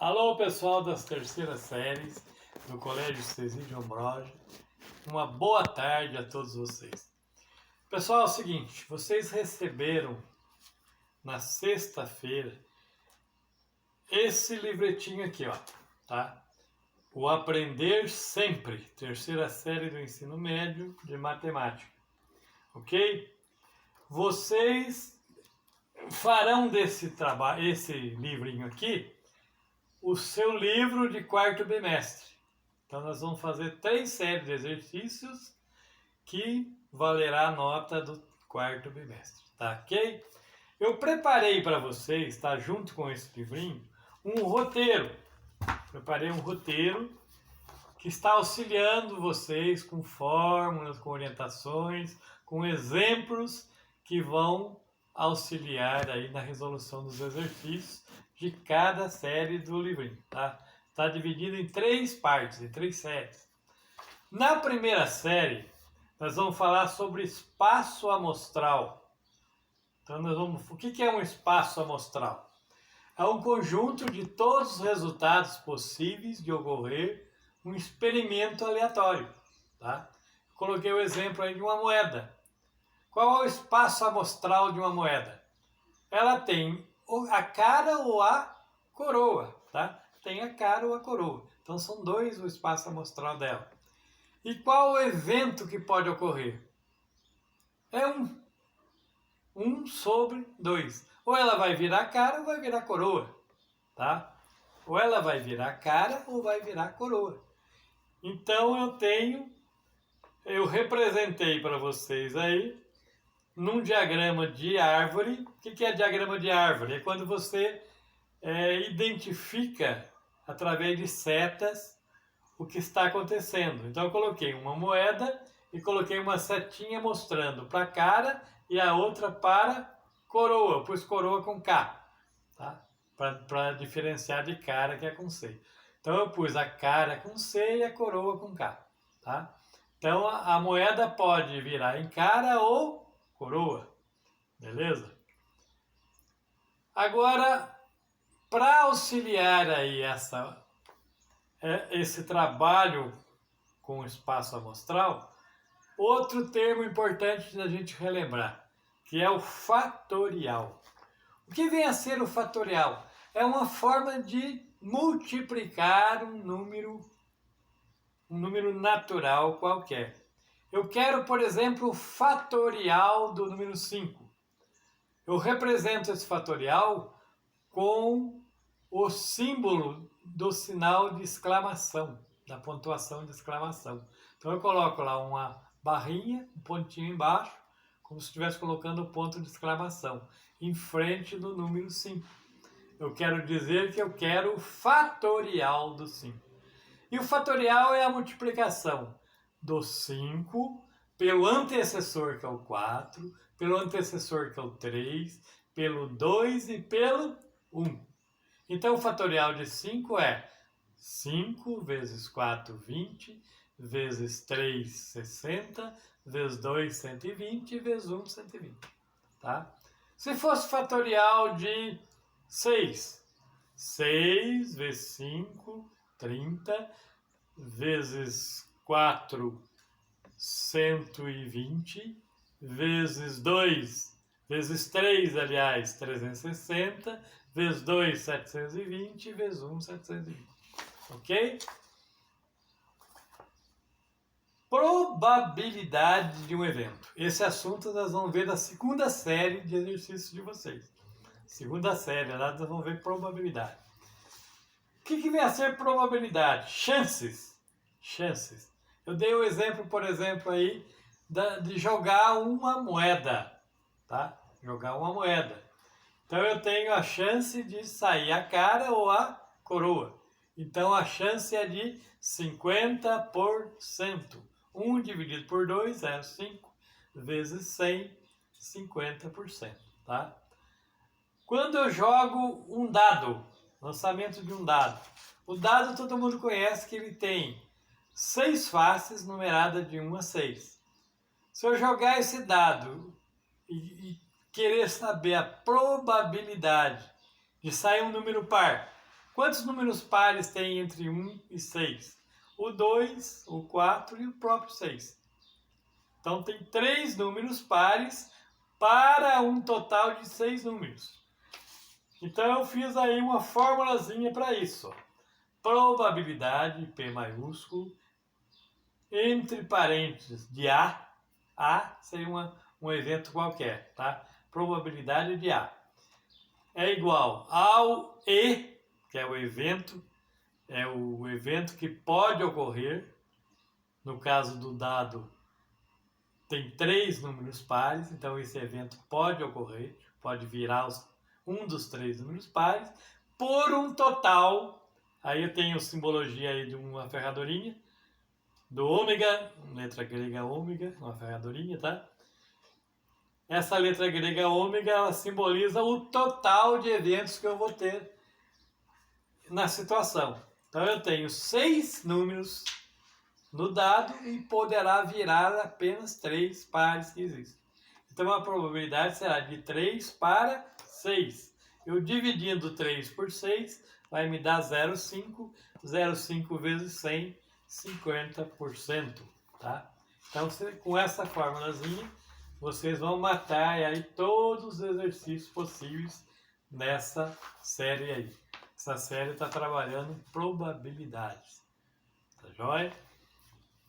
Alô, pessoal das terceiras séries do Colégio Cesídio Ambrosio. Uma boa tarde a todos vocês. Pessoal, é o seguinte, vocês receberam na sexta-feira esse livretinho aqui, ó, tá? O Aprender Sempre, terceira série do ensino médio de matemática, ok? Vocês farão desse trabalho, esse livrinho aqui, o seu livro de quarto bimestre. Então nós vamos fazer 3 séries de exercícios que valerá a nota do quarto bimestre, tá ok? Eu preparei para vocês, tá, junto com esse livrinho, um roteiro. Preparei um roteiro que está auxiliando vocês com fórmulas, com orientações, com exemplos que vão auxiliar aí na resolução dos exercícios de cada série do livrinho, tá? Está dividido em 3 partes, em 3 séries. Na primeira série, nós vamos falar sobre espaço amostral. Então, o que é um espaço amostral? É um conjunto de todos os resultados possíveis de ocorrer um experimento aleatório, tá? Coloquei o exemplo aí de uma moeda. Qual é o espaço amostral de uma moeda? Ela tem a cara ou a coroa, tá? Tem a cara ou a coroa. Então são 2 o espaço amostral dela. E qual o evento que pode ocorrer? É 1. 1 sobre 2. Ou ela vai virar cara ou vai virar coroa, tá? Ou ela vai virar cara ou vai virar coroa. Então eu representei para vocês aí num diagrama de árvore. O que é diagrama de árvore? É quando você identifica através de setas o que está acontecendo. Então eu coloquei uma moeda e coloquei uma setinha mostrando para cara e a outra para coroa. Eu pus coroa com K, tá? Para diferenciar de cara, que é com C. Então eu pus a cara com C e a coroa com K, tá? Então a moeda pode virar em cara ou coroa, beleza? Agora, para auxiliar aí esse trabalho com o espaço amostral, outro termo importante da gente relembrar, que é o fatorial. O que vem a ser o fatorial? É uma forma de multiplicar um número natural qualquer. Eu quero, por exemplo, o fatorial do número 5. Eu represento esse fatorial com o símbolo do sinal de exclamação, da pontuação de exclamação. Então eu coloco lá uma barrinha, um pontinho embaixo, como se estivesse colocando o ponto de exclamação, em frente do número 5. Eu quero dizer que eu quero o fatorial do 5. E o fatorial é a multiplicação do 5 pelo antecessor, que é o 4, pelo antecessor, que é o 3, pelo 2 e pelo 1. Então, o fatorial de 5 é 5 vezes 4, 20, vezes 3, 60, vezes 2, 120, vezes 1, 120. Tá? Se fosse fatorial de 6, 6 vezes 5, 30, vezes 4, 120, vezes 2, vezes 3, aliás, 360, vezes 2, 720, vezes 1, 720. Ok? Probabilidade de um evento. Esse assunto nós vamos ver na segunda série de exercícios de vocês. Segunda série, lá nós vamos ver probabilidade. O que vem a ser probabilidade? Chances. Chances. Eu dei o exemplo, por exemplo, aí, de jogar uma moeda, tá? Jogar uma moeda. Então eu tenho a chance de sair a cara ou a coroa. Então a chance é de 50%. 1 dividido por 2 é 5, vezes 100, 50%, tá? Quando eu jogo um dado, lançamento de um dado. O dado todo mundo conhece que ele tem 6 faces numeradas de 1 a 6. Se eu jogar esse dado e querer saber a probabilidade de sair um número par, Quantos números pares tem entre 1 e 6? O 2, o 4 e o próprio 6. Então tem 3 números pares para um total de 6 números. Então eu fiz aí uma formulazinha para isso. Ó. Probabilidade, P maiúsculo, entre parênteses de A seria um evento qualquer, tá? Probabilidade de A é igual ao E, que é o evento que pode ocorrer. No caso do dado, tem 3 números pares, então esse evento pode ocorrer, pode virar um dos 3 números pares, por um total, aí eu tenho simbologia aí de uma ferradurinha, do ômega, letra grega ômega, uma ferradurinha, tá? Essa letra grega ômega, ela simboliza o total de eventos que eu vou ter na situação. Então eu tenho 6 números no dado e poderá virar apenas 3 pares que existem. Então a probabilidade será de 3 para 6. Eu dividindo 3 por 6 vai me dar 0,5. 0,5 vezes 100, 50%. Tá? Então com essa formulazinha vocês vão matar aí todos os exercícios possíveis nessa série aí. Essa série está trabalhando probabilidades. Tá joia?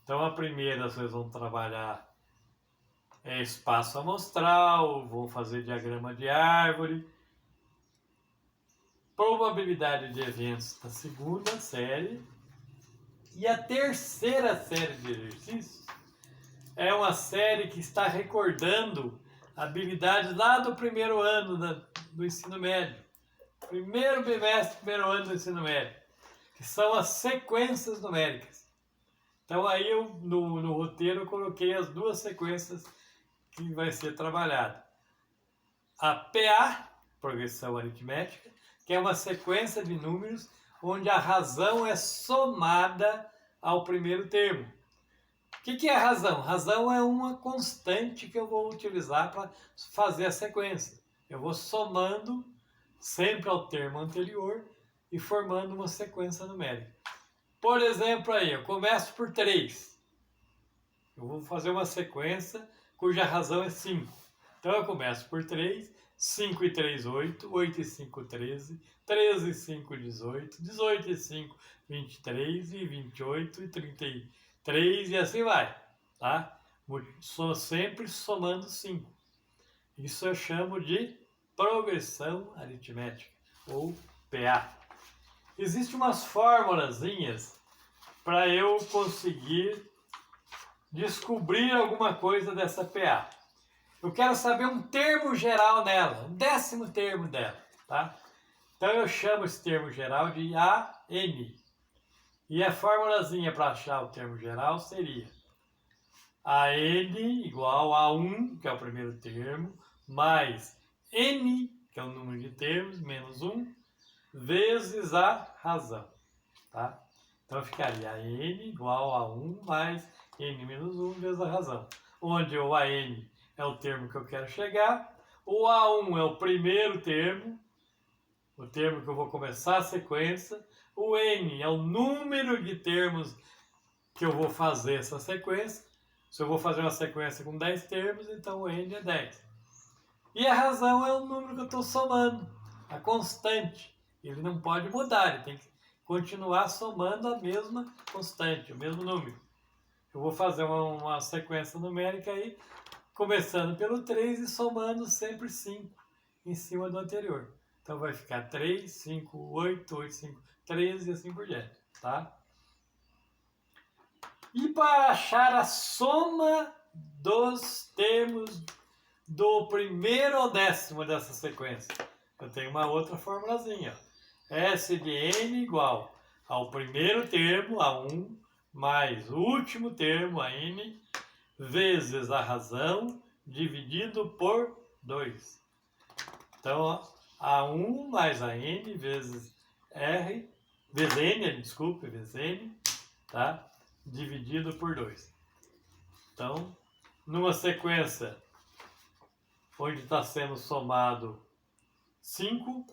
Então a primeira vocês vão trabalhar espaço amostral, vão fazer diagrama de árvore, probabilidade de eventos da segunda série. E a terceira série de exercícios é uma série que está recordando habilidades lá do primeiro ano do ensino médio. Primeiro bimestre, primeiro ano do ensino médio. Que são as sequências numéricas. Então aí eu, no roteiro, eu coloquei as 2 sequências que vai ser trabalhada. A PA, progressão aritmética, que é uma sequência de números onde a razão é somada ao primeiro termo. O que é a razão? Razão é uma constante que eu vou utilizar para fazer a sequência. Eu vou somando sempre ao termo anterior e formando uma sequência numérica. Por exemplo, aí, eu começo por 3. Eu vou fazer uma sequência cuja razão é 5. Então eu começo por 3, 5 e 3, 8, 8 e 5, 13, 13 e 5, 18, 18 e 5, 23, e 28 e 33 e assim vai, tá? Sou sempre somando 5. Isso eu chamo de progressão aritmética, ou PA. Existem umas formulazinhas para eu conseguir descobrir alguma coisa dessa PA. Eu quero saber um termo geral nela, um 10º termo dela, tá? Então eu chamo esse termo geral de AN. E a formulazinha para achar o termo geral seria AN igual a 1, que é o primeiro termo, mais N, que é o número de termos, menos 1, vezes a razão, tá? Então ficaria N igual a 1 mais N menos 1 vezes a razão. Onde o AN é o termo que eu quero chegar, o A1 é o primeiro termo, o termo que eu vou começar a sequência, o N é o número de termos que eu vou fazer essa sequência. Se eu vou fazer uma sequência com 10 termos, então o N é 10. E a razão é o número que eu estou somando, a constante. Ele não pode mudar, ele tem que continuar somando a mesma constante, o mesmo número. Eu vou fazer uma sequência numérica aí, começando pelo 3 e somando sempre 5 em cima do anterior. Então vai ficar 3, 5, 8, 8, 5, 13 e assim por diante, tá? E para achar a soma dos termos do primeiro ao 10º dessa sequência, eu tenho uma outra formulazinha. S de N igual ao primeiro termo, A1, mais o último termo, a N, vezes a razão, dividido por 2. Então, ó, A1 mais a N vezes R, vezes N, desculpe, vezes N, tá? Dividido por 2. Então, numa sequência onde está sendo somado 5,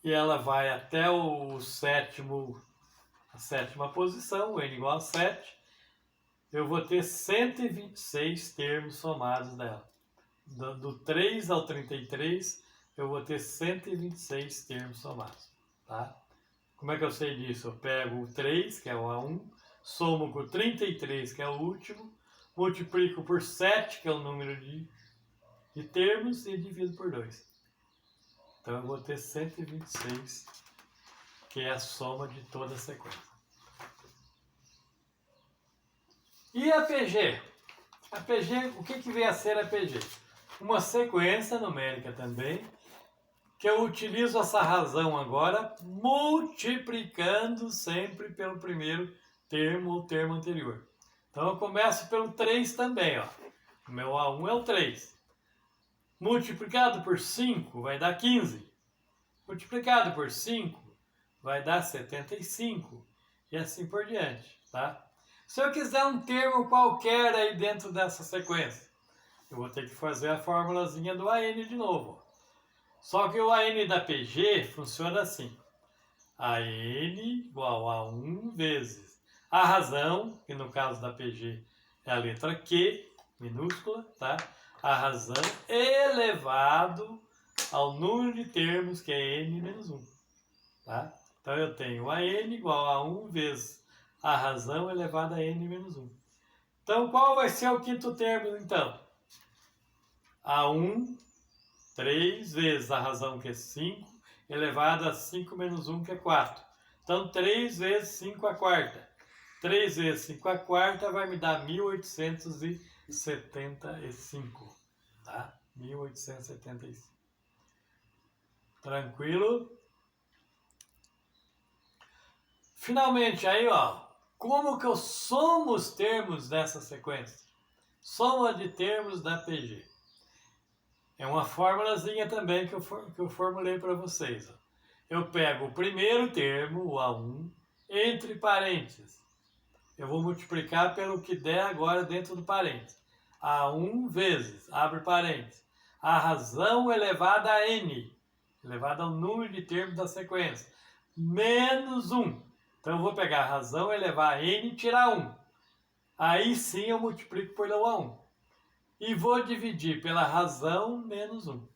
e ela vai até a sétima posição, o n igual a 7, eu vou ter 126 termos somados dela. Do 3 ao 33, eu vou ter 126 termos somados, tá? Como é que eu sei disso? Eu pego o 3, que é o A1, somo com o 33, que é o último, multiplico por 7, que é o número de termos, e divido por 2. Então eu vou ter 126, que é a soma de toda a sequência. E a PG? A PG, o que vem a ser a PG? Uma sequência numérica também, que eu utilizo essa razão agora multiplicando sempre pelo primeiro termo ou termo anterior. Então eu começo pelo 3 também, ó. O meu A1 é o 3. Multiplicado por 5 vai dar 15. Multiplicado por 5 vai dar 75. E assim por diante, tá? Se eu quiser um termo qualquer aí dentro dessa sequência, eu vou ter que fazer a formulazinha do AN de novo. Só que o AN da PG funciona assim. AN igual a 1 vezes a razão, que no caso da PG é a letra Q, minúscula, tá? A razão elevado ao número de termos, que é n menos 1, tá? Então eu tenho AN igual a 1 vezes a razão elevada a n menos 1. Então qual vai ser o quinto termo, então? A1, 3 vezes a razão, que é 5, elevado a 5 menos 1, que é 4. Então 3 vezes 5 à quarta. 3 vezes 5 à quarta vai me dar 1875, tá? 1875. Tranquilo? Finalmente, aí, ó, como que eu somo os termos dessa sequência? Soma de termos da PG. É uma formulazinha também que eu formulei para vocês, ó. Eu pego o primeiro termo, o A1, entre parênteses. Eu vou multiplicar pelo que der agora dentro do parênteses. A1 vezes, abre parênteses, a razão elevada a n, elevada ao número de termos da sequência, menos 1. Então eu vou pegar a razão elevada a n e tirar 1. Aí sim eu multiplico pelo A1. E vou dividir pela razão menos 1.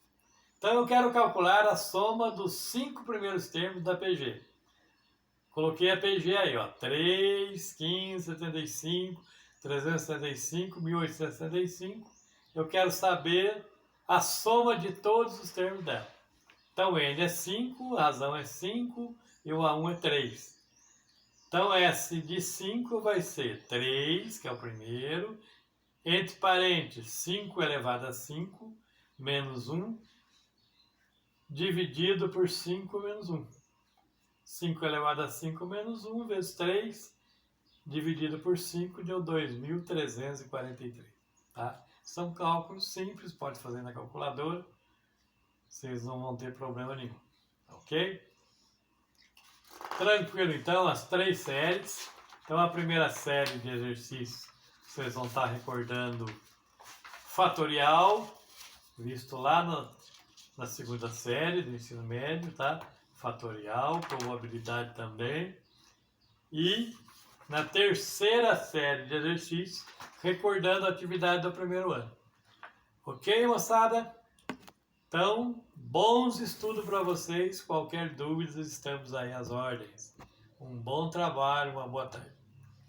Então eu quero calcular a soma dos 5 primeiros termos da PG. Coloquei a PG aí, ó, 3, 15, 75, 375, 1875. Eu quero saber a soma de todos os termos dela. Então N é 5, a razão é 5 e o A1 é 3. Então S de 5 vai ser 3, que é o primeiro, entre parênteses 5 elevado a 5, menos 1, dividido por 5 menos 1. 5 elevado a 5 menos 1 vezes 3, dividido por 5, deu 2.343. Tá? São cálculos simples, pode fazer na calculadora, vocês não vão ter problema nenhum. Ok? Tranquilo, então, as 3 séries. Então, a primeira série de exercícios, vocês vão estar recordando fatorial, visto lá na segunda série do ensino médio, tá? Fatorial, probabilidade também. E na terceira série de exercícios, recordando a atividade do primeiro ano. Ok, moçada? Então, bons estudos para vocês. Qualquer dúvida, estamos aí às ordens. Um bom trabalho, uma boa tarde.